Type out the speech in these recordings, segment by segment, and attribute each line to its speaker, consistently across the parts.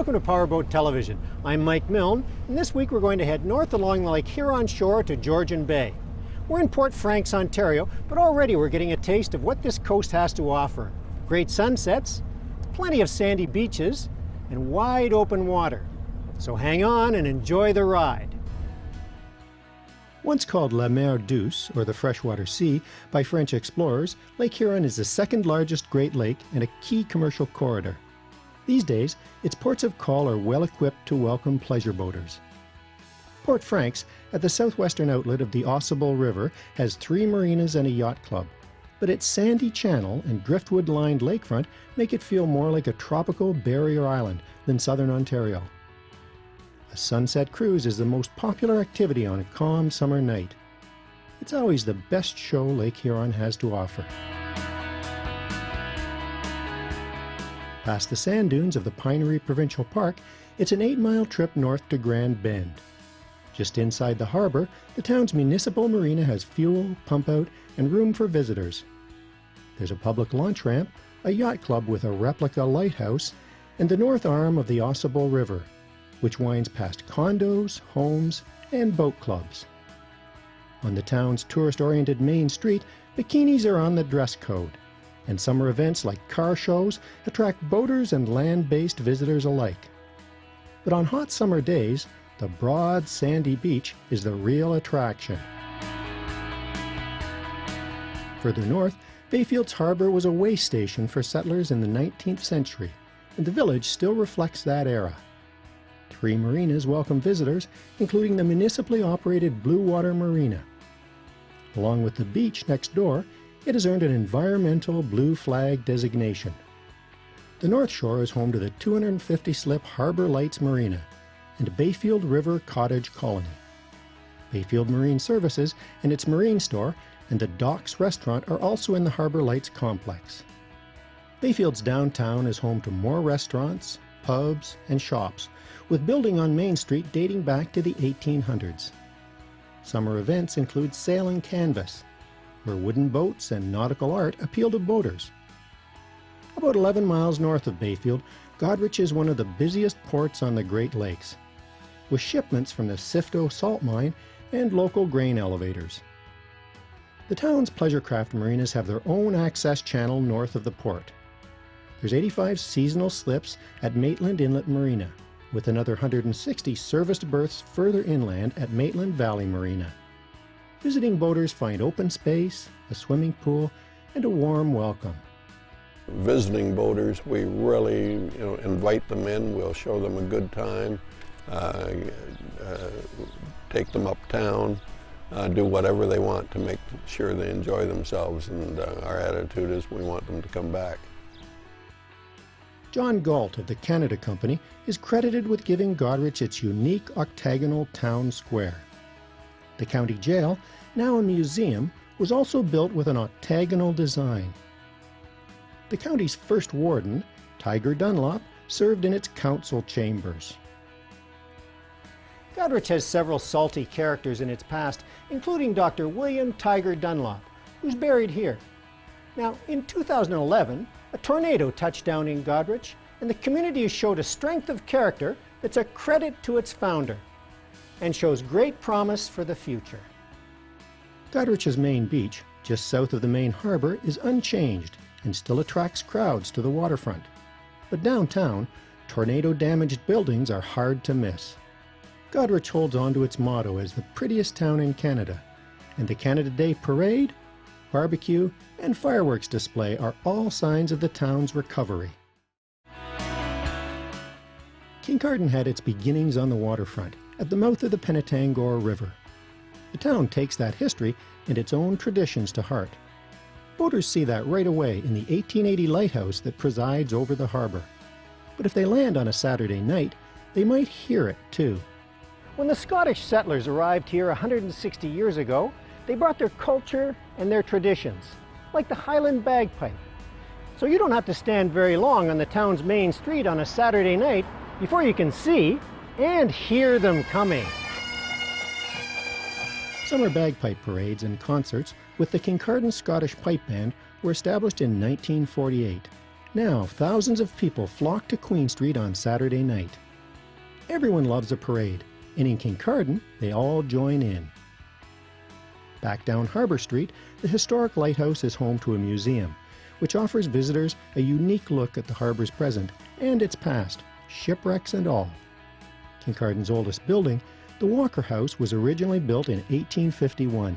Speaker 1: Welcome to PowerBoat Television. I'm Mike Milne, and this week we're going to head north along the Lake Huron shore to Georgian Bay. We're in Port Franks, Ontario, but already we're getting a taste of what this coast has to offer. Great sunsets, plenty of sandy beaches, and wide open water. So hang on and enjoy the ride. Once called La Mer Douce, or the freshwater sea, by French explorers, Lake Huron is the second largest Great Lake and a key commercial corridor. These days, its ports of call are well equipped to welcome pleasure boaters. Port Franks, at the southwestern outlet of the Ausable River, has 3 marinas and a yacht club, but its sandy channel and driftwood-lined lakefront make it feel more like a tropical barrier island than southern Ontario. A sunset cruise is the most popular activity on a calm summer night. It's always the best show Lake Huron has to offer. Past the sand dunes of the Pinery Provincial Park, it's an 8-mile trip north to Grand Bend. Just inside the harbor, the town's municipal marina has fuel, pump-out, and room for visitors. There's a public launch ramp, a yacht club with a replica lighthouse, and the north arm of the Ausable River, which winds past condos, homes, and boat clubs. On the town's tourist-oriented main street, bikinis are on the dress code, and summer events like car shows attract boaters and land-based visitors alike. But on hot summer days, the broad, sandy beach is the real attraction. Further north, Bayfield's harbor was a way station for settlers in the 19th century, and the village still reflects that era. 3 marinas welcome visitors, including the municipally operated Blue Water Marina. Along with the beach next door, it has earned an environmental blue flag designation. The North Shore is home to the 250-slip Harbor Lights Marina and Bayfield River Cottage Colony. Bayfield Marine Services and its marine store and the Docks restaurant are also in the Harbor Lights complex. Bayfield's downtown is home to more restaurants, pubs, and shops, with building on Main Street dating back to the 1800s. Summer events include Sail and Canvas, where wooden boats and nautical art appeal to boaters. About 11 miles north of Bayfield, Goderich is one of the busiest ports on the Great Lakes, with shipments from the Sifto salt mine and local grain elevators. The town's pleasure craft marinas have their own access channel north of the port. There's 85 seasonal slips at Maitland Inlet Marina, with another 160 serviced berths further inland at Maitland Valley Marina. Visiting boaters find open space, a swimming pool, and a warm welcome.
Speaker 2: Visiting boaters, we really invite them in. We'll show them a good time, take them uptown, do whatever they want to make sure they enjoy themselves, and our attitude is we want them to come back.
Speaker 1: John Galt of the Canada Company is credited with giving Goderich its unique octagonal town square. The county jail, now a museum, was also built with an octagonal design. The county's first warden, Tiger Dunlop, served in its council chambers. Goderich has several salty characters in its past, including Dr. William Tiger Dunlop, who's buried here. Now, in 2011, a tornado touched down in Goderich, and the community showed a strength of character that's a credit to its founder, and shows great promise for the future. Goderich's main beach, just south of the main harbor, is unchanged and still attracts crowds to the waterfront. But downtown, tornado-damaged buildings are hard to miss. Goderich holds on to its motto as the prettiest town in Canada, and the Canada Day Parade, barbecue, and fireworks display are all signs of the town's recovery. Kincardine had its beginnings on the waterfront, at the mouth of the Penetangore River. The town takes that history and its own traditions to heart. Boaters see that right away in the 1880 lighthouse that presides over the harbor. But if they land on a Saturday night, they might hear it too. When the Scottish settlers arrived here 160 years ago, they brought their culture and their traditions, like the Highland bagpipe. So you don't have to stand very long on the town's main street on a Saturday night before you can see and hear them coming. Summer bagpipe parades and concerts with the Kincardine Scottish Pipe Band were established in 1948, Now, thousands of people flock to Queen Street on Saturday night. Everyone loves a parade, and in Kincardine, they all join in. Back down Harbour Street, the historic lighthouse is home to a museum, which offers visitors a unique look at the harbour's present and its past, shipwrecks and all. Kincardine's oldest building, the Walker House, was originally built in 1851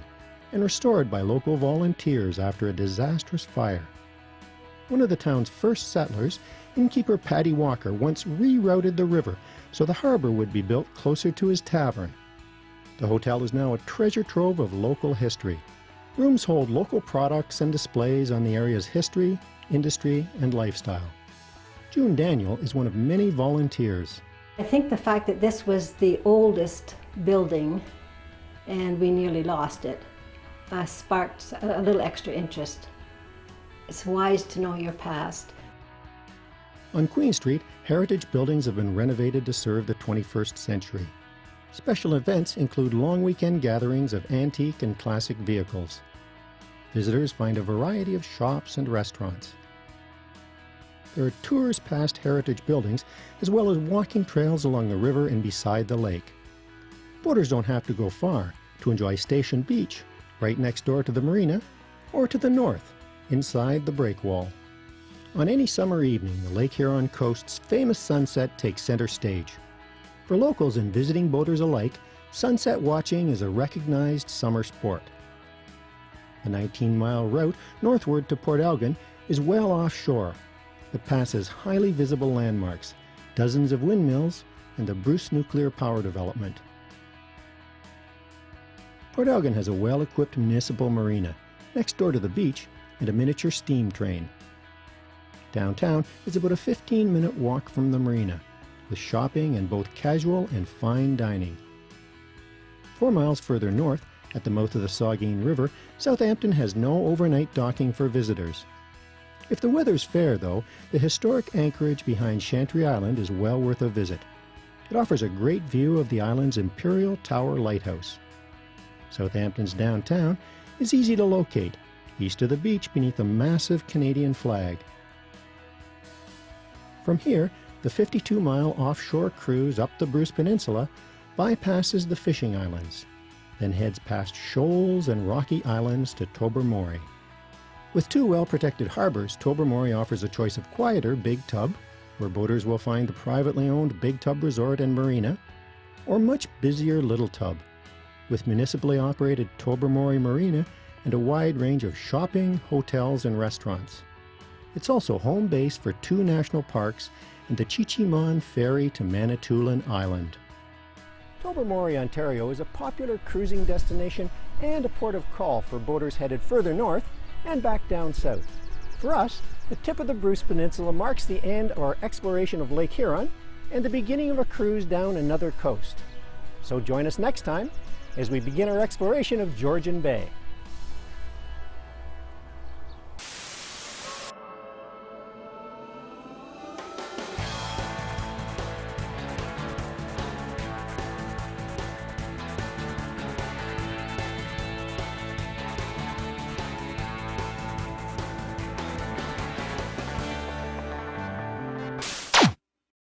Speaker 1: and restored by local volunteers after a disastrous fire. One of the town's first settlers, innkeeper Paddy Walker, once rerouted the river so the harbour would be built closer to his tavern. The hotel is now a treasure trove of local history. Rooms hold local products and displays on the area's history, industry, and lifestyle. June Daniel is one of many volunteers.
Speaker 3: I think the fact that this was the oldest building and we nearly lost it sparked a little extra interest. It's wise to know your past.
Speaker 1: On Queen Street, heritage buildings have been renovated to serve the 21st century. Special events include long weekend gatherings of antique and classic vehicles. Visitors find a variety of shops and restaurants. There are tours past heritage buildings, as well as walking trails along the river and beside the lake. Boaters don't have to go far to enjoy Station Beach, right next door to the marina, or to the north, inside the breakwall. On any summer evening, the Lake Huron coast's famous sunset takes center stage. For locals and visiting boaters alike, sunset watching is a recognized summer sport. The 19-mile route northward to Port Elgin is well offshore. It passes highly visible landmarks, dozens of windmills, and the Bruce nuclear power development. Port Elgin has a well-equipped municipal marina, next door to the beach, and a miniature steam train. Downtown is about a 15-minute walk from the marina, with shopping and both casual and fine dining. 4 miles further north, at the mouth of the Saugeen River, Southampton has no overnight docking for visitors. If the weather's fair, though, the historic anchorage behind Chantry Island is well worth a visit. It offers a great view of the island's Imperial Tower Lighthouse. Southampton's downtown is easy to locate, east of the beach beneath a massive Canadian flag. From here, the 52-mile offshore cruise up the Bruce Peninsula bypasses the fishing islands, then heads past shoals and rocky islands to Tobermory. With 2 well-protected harbors, Tobermory offers a choice of quieter Big Tub, where boaters will find the privately owned Big Tub Resort and Marina, or much busier Little Tub, with municipally operated Tobermory Marina and a wide range of shopping, hotels, and restaurants. It's also home base for 2 national parks and the Chi-Chi-Mon ferry to Manitoulin Island. Tobermory, Ontario is a popular cruising destination and a port of call for boaters headed further north and back down south. For us, the tip of the Bruce Peninsula marks the end of our exploration of Lake Huron and the beginning of a cruise down another coast. So join us next time as we begin our exploration of Georgian Bay.